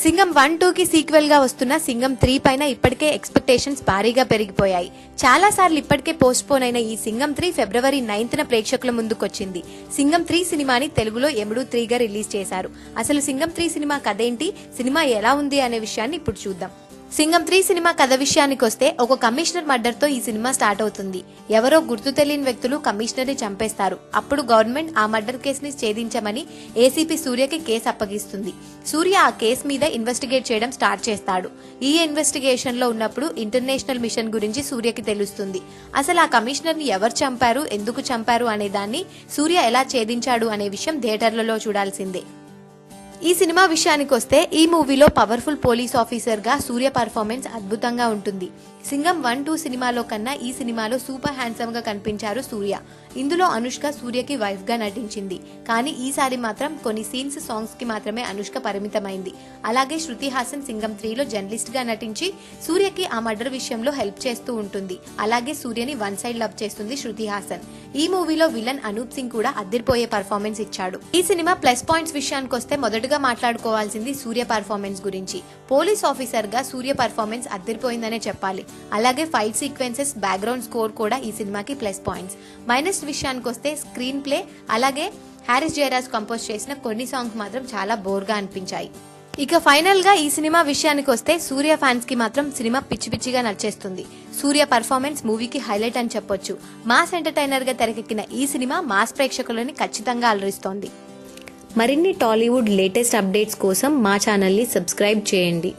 Singam 1-2కి sequel గా వస్తున్న సింగం 3 పైన ఇప్పటికే ఎక్స్పెక్టేషన్స్ భారీగా పెరిగిపోయాయి. చాలా సార్లు ఇప్పటికే పోస్ట్ పోన్ అయిన ఈ సింగం 3 ఫిబ్రవరి 9న ప్రేక్షకుల ముందుకొచ్చింది. సింగం 3 సినిమాని తెలుగులో ఎముడు 3గా రిలీజ్ చేశారు. అసలు సింగం 3 సినిమా కథేంటి, సినిమా ఎలా ఉంది అనే విషయాన్ని ఇప్పుడు చూద్దాం. సింగం 3 సినిమా కథ విషయానికి వస్తే ఒక కమిషనర్ మర్డర్ తో ఈ సినిమా స్టార్ట్ అవుతుంది. ఎవరో గుర్తు తెలియని వ్యక్తులు కమిషనర్ ని చంపేస్తారు. అప్పుడు గవర్నమెంట్ ఆ మర్డర్ కేసుని ఛేదించమని ఏసీపీ సూర్యకి కేసు అప్పగిస్తుంది. సూర్య ఆ కేసు మీద ఇన్వెస్టిగేట్ చేయడం స్టార్ట్ చేస్తాడు. ఈ ఇన్వెస్టిగేషన్ లో ఉన్నప్పుడు ఇంటర్నేషనల్ మిషన్ గురించి సూర్యకి తెలుస్తుంది. అసలు ఆ కమిషనర్ ని ఎవరు చంపారు, ఎందుకు చంపారు అనే దాన్ని సూర్య ఎలా ఛేదించాడు అనే విషయం థియేటర్లలో చూడాల్సిందే. ఈ సినిమా విషయానికి వస్తే ఈ మూవీలో పవర్ఫుల్ పోలీస్ ఆఫీసర్ గా సూర్య పర్ఫార్మెన్స్ అద్భుతంగా ఉంటుంది. సింగం 1-2 సినిమాలో కన్నా ఈ సినిమాలో సూపర్ హ్యాండ్సమ్ గా కనిపించారు సూర్య. ఇందులో అనుష్క సూర్యకి వైఫ్ గా నటించింది. కానీ ఈసారి మాత్రం కొన్ని సీన్స్, సాంగ్స్ కి మాత్రమే అనుష్క పరిమితమైంది. అలాగే శృతి హాసన్ సింగం 3లో జర్నలిస్ట్ గా నటించి సూర్యకి ఆ మర్డర్ విషయంలో హెల్ప్ చేస్తూ ఉంటుంది. అలాగే సూర్యని వన్ సైడ్ లవ్ చేస్తుంది శృతి హాసన్. ఈ మూవీలో విలన్ అనూప్ సింగ్ కూడా అదిరిపోయే పర్ఫార్మెన్స్ ఇచ్చాడు. ఈ సినిమా ప్లస్ పాయింట్స్ విషయానికి వస్తే మొదటగా మాట్లాడుకోవాల్సింది సూర్య పర్ఫార్మెన్స్ గురించి. పోలీస్ ఆఫీసర్ గా సూర్య పర్ఫార్మెన్స్ అదిరిపోయిందనే చెప్పాలి. అలాగే ఫైట్ సీక్వెన్సెస్, బ్యాక్గ్రౌండ్ స్కోర్ కూడా ఈ సినిమాకి ప్లస్ పాయింట్స్. మైనస్ విషయానికి వస్తే స్క్రీన్ ప్లే, అలాగే హారిస్ జయరాజ్ కంపోజ్ చేసిన కొన్ని సాంగ్స్ మాత్రం చాలా బోర్ గా అనిపించాయి. ఇక ఫైనల్ గా ఈ సినిమా విషయానికి వస్తే సూర్య ఫ్యాన్స్ కి మాత్రం సినిమా పిచ్చి పిచ్చిగా నచ్చేస్తుంది. సూర్య పర్ఫార్మెన్స్ మూవీకి హైలైట్ అని చెప్పొచ్చు. మాస్ ఎంటర్టైనర్ గా తెరకెక్కిన ఈ సినిమా మాస్ ప్రేక్షకులని ఖచ్చితంగా అలరిస్తోంది. మరిన్ని టాలీవుడ్ లేటెస్ట్ అప్డేట్స్ కోసం మా ఛానల్ని సబ్స్క్రైబ్ చేయండి.